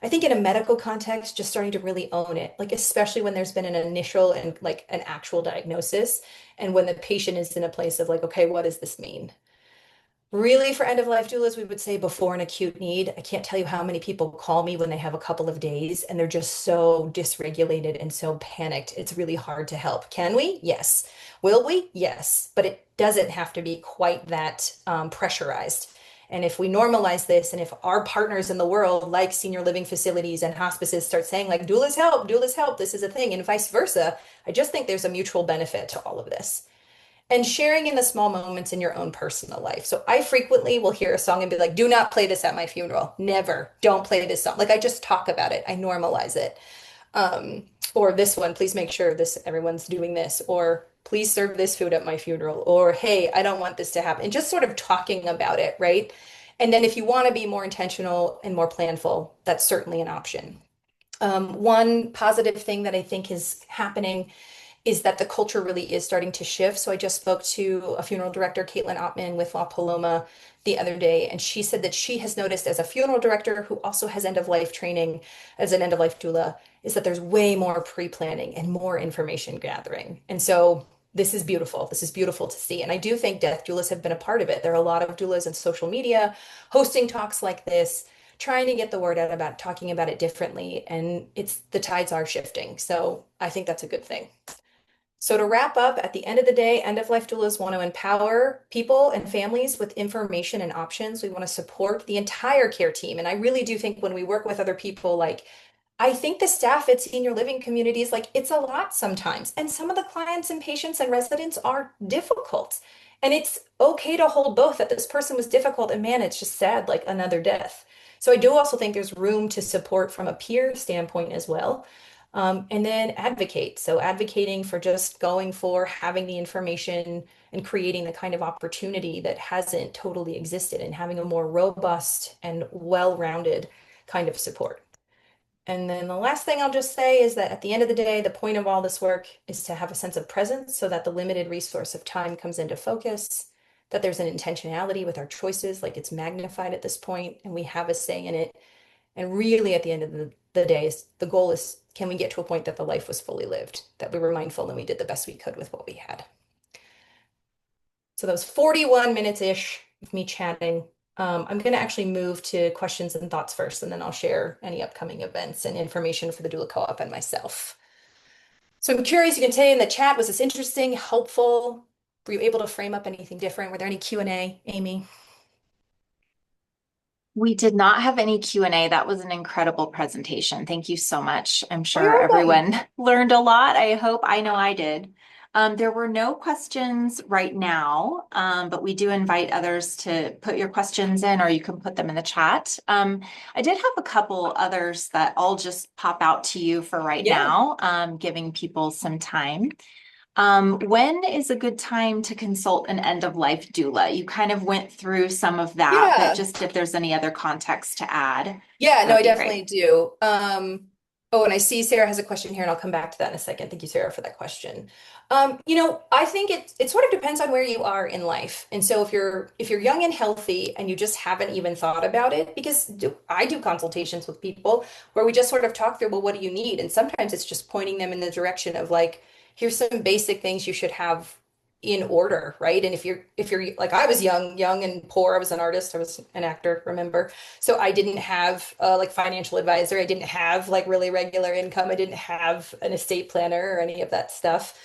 I think in a medical context, just starting to really own it, like especially when there's been an initial and like an actual diagnosis, and when the patient is in a place of like, okay, what does this mean? Really, for end of life doulas, we would say before an acute need. I can't tell you how many people call me when they have a couple of days and they're just so dysregulated and so panicked. It's really hard to help. Can we? Yes. Will we? Yes. But it doesn't have to be quite that pressurized. And if we normalize this, and if our partners in the world, like senior living facilities and hospices, start saying, like, doulas help, this is a thing, and vice versa, I just think there's a mutual benefit to all of this and sharing in the small moments in your own personal life. So I frequently will hear a song and be like, do not play this at my funeral. Never. Don't play this song. Like I just talk about it. I normalize it. Or this one, please make sure this everyone's doing this. Or please serve this food at my funeral. Or hey, I don't want this to happen. And just sort of talking about it, right? And then if you want to be more intentional and more planful, that's certainly an option. One positive thing that I think is happening is that the culture really is starting to shift. So I just spoke to a funeral director, Caitlin Ottman with La Paloma the other day, and she said that she has noticed as a funeral director who also has end of life training as an end of life doula, is that there's way more pre-planning and more information gathering. And so this is beautiful. This is beautiful to see. And I do think death doulas have been a part of it. There are a lot of doulas in social media hosting talks like this, trying to get the word out about talking about it differently. And the tides are shifting. So I think that's a good thing. So to wrap up, at the end of the day, end of life doulas want to empower people and families with information and options. We want to support the entire care team. And I really do think when we work with other people, like I think the staff at senior living communities, like it's a lot sometimes. And some of the clients and patients and residents are difficult. And it's okay to hold both that this person was difficult and man, it's just sad, like another death. So I do also think there's room to support from a peer standpoint as well. And then advocate. So advocating for just going for having the information and creating the kind of opportunity that hasn't totally existed and having a more robust and well-rounded kind of support. And then the last thing I'll just say is that at the end of the day, the point of all this work is to have a sense of presence so that the limited resource of time comes into focus, that there's an intentionality with our choices, like it's magnified at this point, and we have a say in it. And really, at the end of the day, the goal is can we get to a point that the life was fully lived, that we were mindful and we did the best we could with what we had. So that was 41 minutes-ish of me chatting. I'm going to actually move to questions and thoughts first, and then I'll share any upcoming events and information for the Doula Co-op and myself. So I'm curious, you can say in the chat, was this interesting, helpful? Were you able to frame up anything different? Were there any Q&A, Amy? We did not have any Q&A. That was an incredible presentation. Thank you so much. I'm sure you're welcome. everyone learned a lot. I know I did. There were no questions right now, but we do invite others to put your questions in, or you can put them in the chat. I did have a couple others that I'll just pop out to you for right now, giving people some time. When is a good time to consult an end-of-life doula? You kind of went through some of that, but just if there's any other context to add. Yeah, no, I definitely do. Oh, and I see Sarah has a question here, and I'll come back to that in a second. Thank you, Sarah, for that question. I think it sort of depends on where you are in life. And so if you're young and healthy and you just haven't even thought about it, because I do consultations with people where we just sort of talk through, well, what do you need? And sometimes it's just pointing them in the direction of like, here's some basic things you should have in order, right? And if you're like I was young and poor, I was an artist, I was an actor, remember? So I didn't have like financial advisor, I didn't have like really regular income, I didn't have an estate planner or any of that stuff.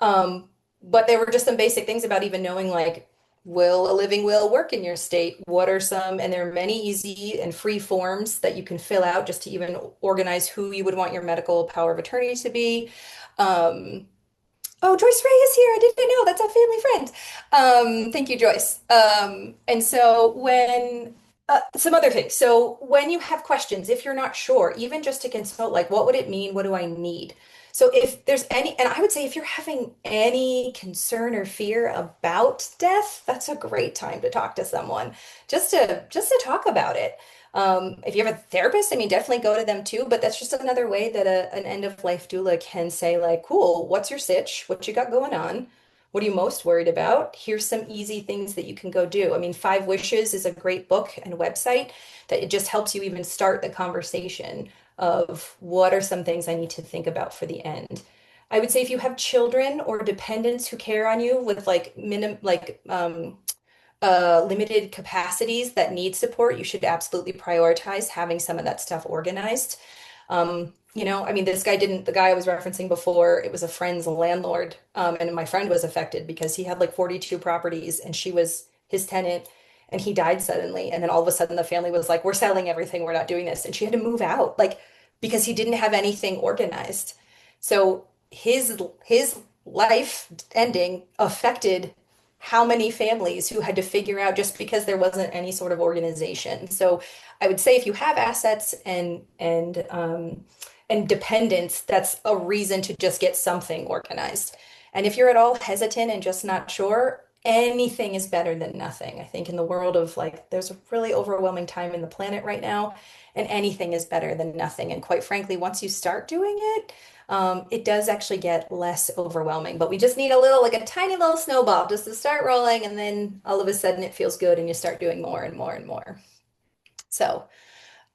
But there were just some basic things about even knowing like, will a living will work in your state? What are some, and there are many easy and free forms that you can fill out just to even organize who you would want your medical power of attorney to be. Oh, Joyce Ray is here. I didn't know. That's a family friend. Thank you, Joyce. And so some other things. So when you have questions, if you're not sure, even just to consult, like, what would it mean? What do I need? So if there's any, and I would say if you're having any concern or fear about death, that's a great time to talk to someone just to talk about it. If you have a therapist, I mean, definitely go to them too, but that's just another way that an end of life doula can say like, cool, what's your sitch? What you got going on? What are you most worried about? Here's some easy things that you can go do. I mean, Five Wishes is a great book and website that it just helps you even start the conversation of what are some things I need to think about for the end. I would say if you have children or dependents who care on you with like limited capacities that need support, you should absolutely prioritize having some of that stuff organized. I mean, the guy I was referencing before, it was a friend's landlord, and my friend was affected because he had like 42 properties and she was his tenant and he died suddenly. And then all of a sudden the family was like, we're selling everything, we're not doing this. And she had to move out, like, because he didn't have anything organized. So his life ending affected how many families who had to figure out just because there wasn't any sort of organization. So I would say if you have assets and dependents, that's a reason to just get something organized. And if you're at all hesitant and just not sure, anything is better than nothing. I think in the world of like, there's a really overwhelming time in the planet right now, and anything is better than nothing. And quite frankly, once you start doing it, it does actually get less overwhelming. But we just need a little, like a tiny little snowball just to start rolling, and then all of a sudden it feels good and you start doing more and more and more. So,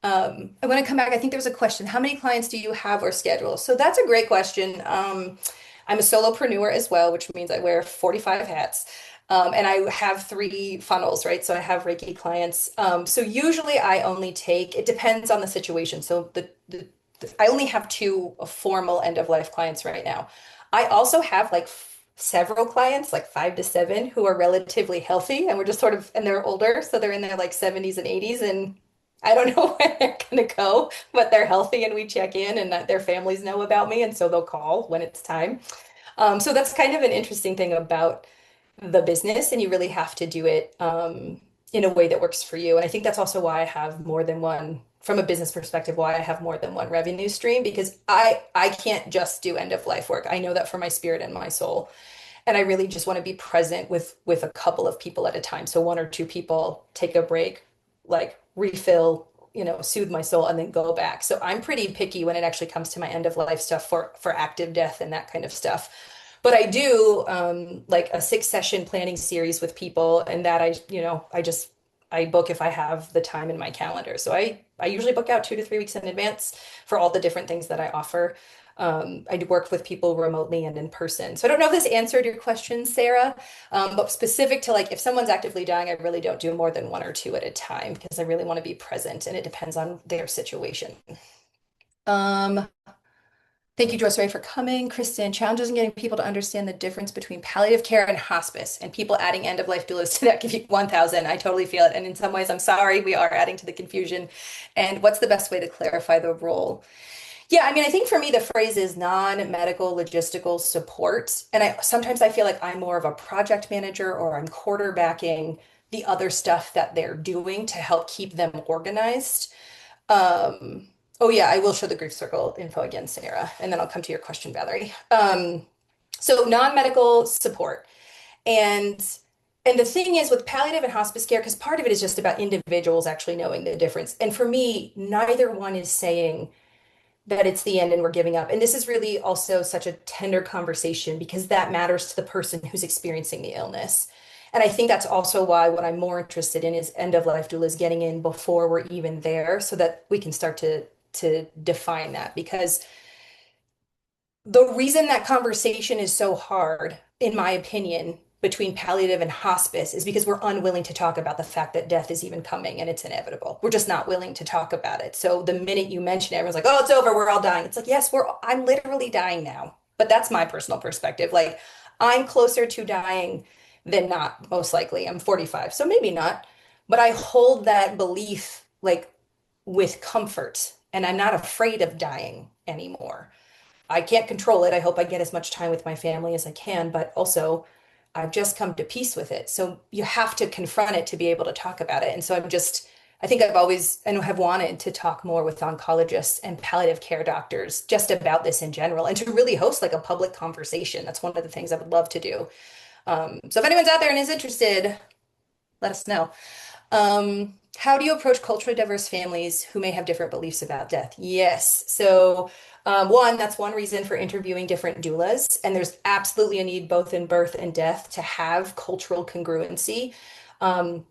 I want to come back. I think there was a question. How many clients do you have or schedule? So that's a great question. I'm a solopreneur as well, which means I wear 45 hats. And I have three funnels, right? So I have Reiki clients. So usually I only take, it depends on the situation. So I only have two formal end of life clients right now. I also have like several clients, like 5 to 7, who are relatively healthy and we're just sort of, and they're older. So they're in their like 70s and 80s. And I don't know where they're going to go, but they're healthy and we check in and that their families know about me. And so they'll call when it's time. So that's kind of an interesting thing about the business, and you really have to do it in a way that works for you. And I think that's also why I have more than one, from a business perspective, why I have more than one revenue stream, because I can't just do end of life work. I know that for my spirit and my soul. And I really just want to be present with a couple of people at a time. So 1 or 2 people, take a break, like refill, soothe my soul, and then go back. So I'm pretty picky when it actually comes to my end of life stuff for active death and that kind of stuff. But I do like a 6 session planning series with people, and that I book if I have the time in my calendar. So I usually book out 2 to 3 weeks in advance for all the different things that I offer. I do work with people remotely and in person. So I don't know if this answered your question, Sarah, but specific to like if someone's actively dying, I really don't do more than 1 or 2 at a time because I really want to be present and it depends on their situation. Um, Thank you, Joyce Ray, for coming. Kristen, challenges in getting people to understand the difference between palliative care and hospice, and people adding end of life doulas to that give you 1,000. I totally feel it. And in some ways, I'm sorry, we are adding to the confusion. And what's the best way to clarify the role? Yeah, I mean, I think for me, the phrase is non-medical logistical support. And sometimes I feel like I'm more of a project manager or I'm quarterbacking the other stuff that they're doing to help keep them organized. Um, oh yeah, I will show the grief circle info again, Sarah, and then I'll come to your question, Valerie. So non-medical support. And and the thing is with palliative and hospice care, because part of it is just about individuals actually knowing the difference. And for me, neither one is saying that it's the end and we're giving up. And this is really also such a tender conversation because that matters to the person who's experiencing the illness. And I think that's also why what I'm more interested in is end of life doulas getting in before we're even there so that we can start to define that. Because the reason that conversation is so hard, in my opinion, between palliative and hospice is because we're unwilling to talk about the fact that death is even coming and it's inevitable. We're just not willing to talk about it. So the minute you mention it, everyone's like, "Oh, it's over. We're all dying." It's like, yes, I'm literally dying now. But that's my personal perspective. Like, I'm closer to dying than not, most likely. I'm 45, so maybe not. But I hold that belief like with comfort, and I'm not afraid of dying anymore. I can't control it. I hope I get as much time with my family as I can, but also I've just come to peace with it. So you have to confront it to be able to talk about it. And so I think I've always and have wanted to talk more with oncologists and palliative care doctors just about this in general and to really host like a public conversation. That's one of the things I would love to do. So if anyone's out there and is interested, let us know. How do you approach culturally diverse families who may have different beliefs about death? Yes. So, that's one reason for interviewing different doulas. And there's absolutely a need both in birth and death to have cultural congruency. Um,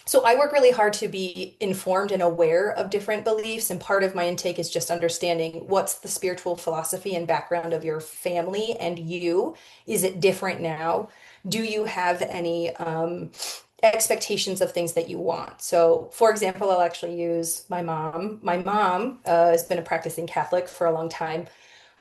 so I work really hard to be informed and aware of different beliefs. And part of my intake is just understanding what's the spiritual philosophy and background of your family and you. Is it different now? Do you have any expectations of things that you want? So, for example, I'll actually use my mom. My mom has been a practicing Catholic for a long time,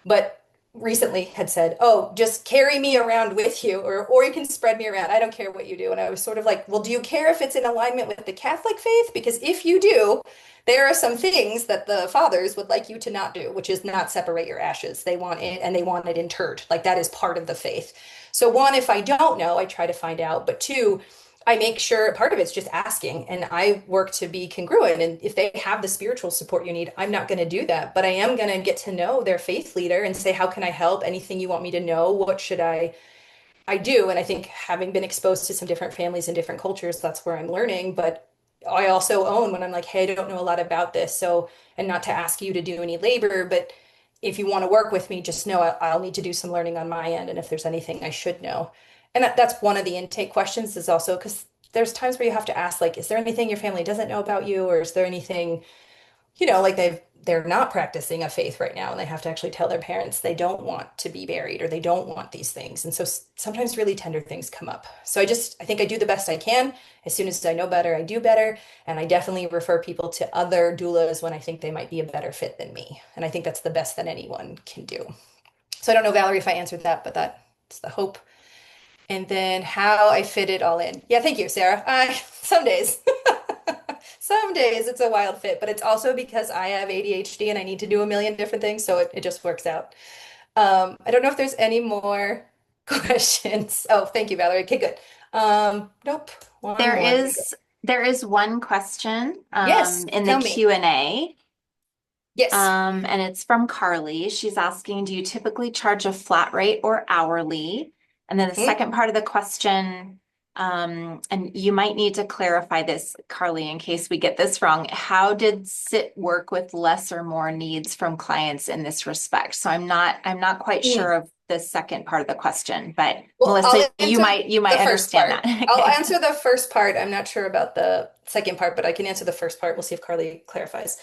but recently had said, "Oh, just carry me around with you, or you can spread me around. I don't care what you do." And I was sort of like, "Well, do you care if it's in alignment with the Catholic faith? Because if you do, there are some things that the fathers would like you to not do, which is not separate your ashes. They want it and they want it interred. Like that is part of the faith." So one, if I don't know, I try to find out. But two, I make sure part of it's just asking and I work to be congruent. And if they have the spiritual support you need, I'm not going to do that. But I am going to get to know their faith leader and say, "How can I help? Anything you want me to know? What should I I do, and I think having been exposed to some different families and different cultures, that's where I'm learning. But I also own when I'm like, hey, I don't know a lot about this. So, and not to ask you to do any labor, but if you want to work with me, just know I'll need to do some learning on my end. And if there's anything I should know. And that's one of the intake questions is also because there's times where you have to ask, like, is there anything your family doesn't know about you? Or is there anything like they're not practicing a faith right now and they have to actually tell their parents they don't want to be buried or they don't want these things. And so sometimes really tender things come up. So I think I do the best I can. As soon as I know better, I do better. And I definitely refer people to other doulas when I think they might be a better fit than me. And I think that's the best that anyone can do. So I don't know, Valerie, if I answered that, but that's the hope. And then how I fit it all in. Yeah, thank you, Sarah. Some days. Some days it's a wild fit, but it's also because I have ADHD and I need to do a million different things, so it just works out. I don't know if there's any more questions. Oh, thank you, Valerie. Okay, good. Nope. One There more. is there is one question Yes, in the tell me. Q&A. Yes. And it's from Carly. She's asking, do you typically charge a flat rate or hourly? And then the Mm. second part of the question, and you might need to clarify this, Carly, in case we get this wrong. How did SIT work with less or more needs from clients in this respect? So I'm not quite Mm. sure of the second part of the question, but Well, Melissa, I'll you answer might the first understand part. that. I'll Okay. answer the first part. I'm not sure about the second part, but I can answer the first part. We'll see if Carly clarifies.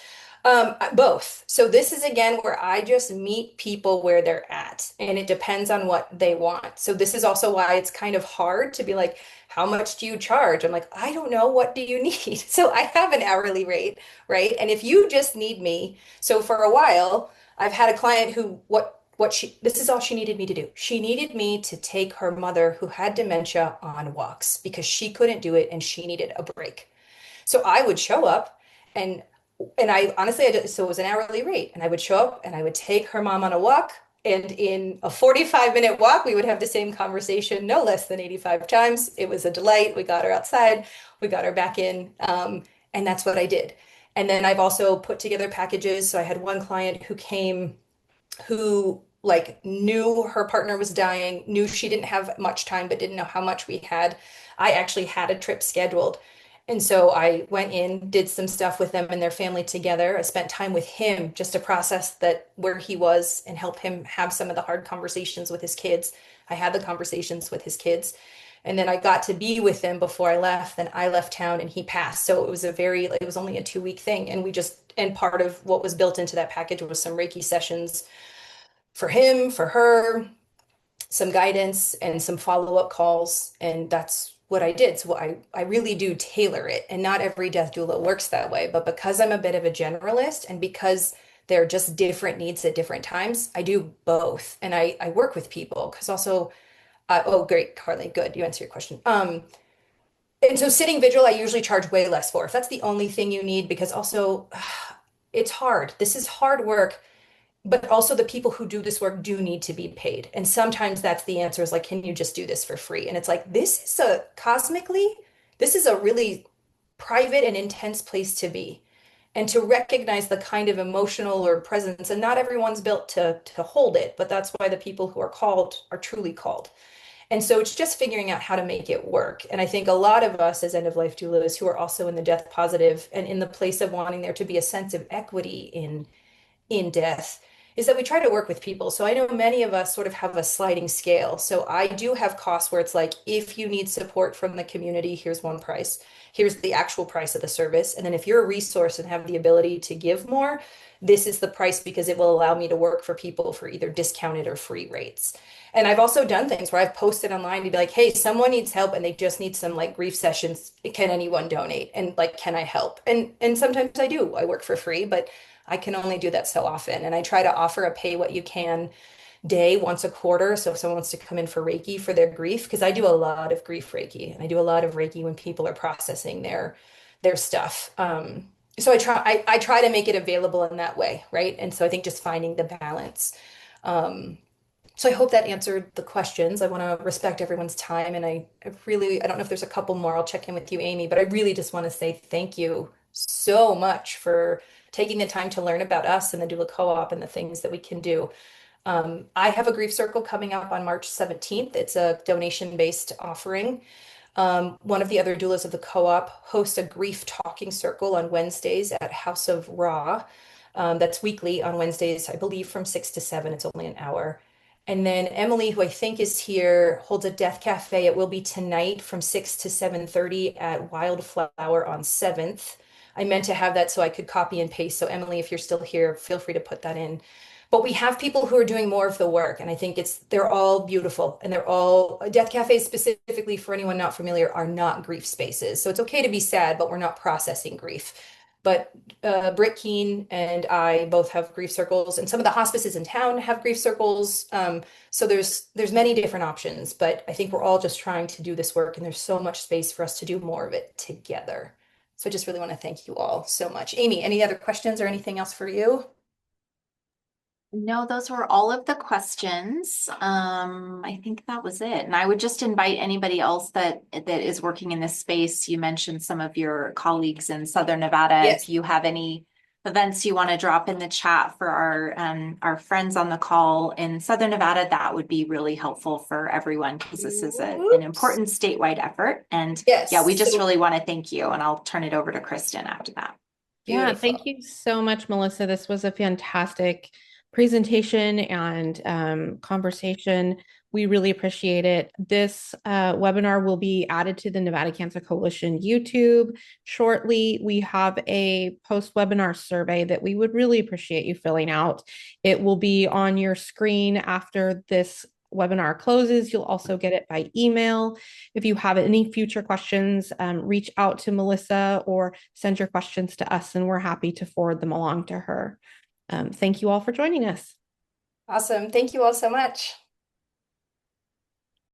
Both. So this is again where I just meet people where they're at, and it depends on what they want. So this is also why it's kind of hard to be like, how much do you charge? I'm like, I don't know. What do you need? So I have an hourly rate, right? And if you just need me, so for a while, I've had a client who what she this is all she needed me to do. She needed me to take her mother who had dementia on walks because she couldn't do it and she needed a break. So I would show up and I honestly so it was an hourly rate and I would show up and I would take her mom on a walk and in a 45-minute walk we would have the same conversation no less than 85 times. It was a delight. We got her outside, we got her back in, and that's what I did. And then I've also put together packages. So I had one client who came who like knew her partner was dying, knew she didn't have much time, but didn't know how much we had. I actually had a trip scheduled. And so I went in, did some stuff with them and their family together. I spent time with him just to process that where he was and help him have some of the hard conversations with his kids. I had the conversations with his kids. And then I got to be with him before I left. Then I left town and he passed. So it was only a 2 week thing. And part of what was built into that package was some Reiki sessions for him, for her, some guidance and some follow-up calls. And that's what I did. So I really do tailor it. And not every death doula works that way. But because I'm a bit of a generalist and because they're just different needs at different times, I do both. And I work with people because also, oh, great, Carly, good. You answered your question. And so sitting vigil, I usually charge way less for. If that's the only thing you need, because also it's hard. This is hard work, but also the people who do this work do need to be paid. And sometimes that's the answer is like, can you just do this for free? And it's like, this is a really private and intense place to be. And to recognize the kind of emotional or presence, and not everyone's built to hold it, but that's why the people who are called are truly called. And so it's just figuring out how to make it work. And I think a lot of us as end of life doulas who are also in the death positive and in the place of wanting there to be a sense of equity in death is that we try to work with people. So I know many of us sort of have a sliding scale. So I do have costs where it's like, if you need support from the community, here's one price. Here's the actual price of the service. And then if you're a resource and have the ability to give more, this is the price because it will allow me to work for people for either discounted or free rates. And I've also done things where I've posted online to be like, hey, someone needs help and they just need some like grief sessions. Can anyone donate? And like, can I help? And sometimes I do. I work for free, but I can only do that so often. And I try to offer a pay what you can day once a quarter. So if someone wants to come in for Reiki for their grief, because I do a lot of grief Reiki and I do a lot of Reiki when people are processing their stuff. So I try to make it available in that way, right? And so I think just finding the balance. So I hope that answered the questions. I want to respect everyone's time. And I don't know if there's a couple more. I'll check in with you, Amy, but I really just want to say thank you so much for taking the time to learn about us and the doula co-op and the things that we can do. I have a grief circle coming up on March 17th. It's a donation-based offering. One of the other doulas of the co-op hosts a grief talking circle on Wednesdays at House of Ra. That's weekly on Wednesdays, I believe from 6 to 7. It's only an hour. And then Emily, who I think is here, holds a death cafe. It will be tonight from 6 to 7:30 at Wildflower on 7th. I meant to have that so I could copy and paste. So Emily, if you're still here, feel free to put that in. But we have people who are doing more of the work, and I think they're all beautiful, and they're all death cafes specifically for anyone not familiar are not grief spaces. So it's okay to be sad, but we're not processing grief. But Britt Keene and I both have grief circles, and some of the hospices in town have grief circles. So there's many different options, but I think we're all just trying to do this work, and there's so much space for us to do more of it together. So I just really want to thank you all so much. Amy, any other questions or anything else for you? No, those were all of the questions. I think that was it. And I would just invite anybody else that is working in this space. You mentioned some of your colleagues in Southern Nevada. Yes. If you have any events you want to drop in the chat for our friends on the call in Southern Nevada, that would be really helpful for everyone because this is an important statewide effort. And Yes. yeah, we just So really want to thank you. And I'll turn it over to Kristen after that. Yeah, beautiful. thank you so much, Melissa. This was a fantastic presentation and conversation. We really appreciate it. This webinar will be added to the Nevada Cancer Coalition YouTube shortly. We have a post-webinar survey that we would really appreciate you filling out. It will be on your screen after this webinar closes. You'll also get it by email. If you have any future questions, reach out to Melissa or send your questions to us, and we're happy to forward them along to her. Thank you all for joining us. Awesome. Thank you all so much.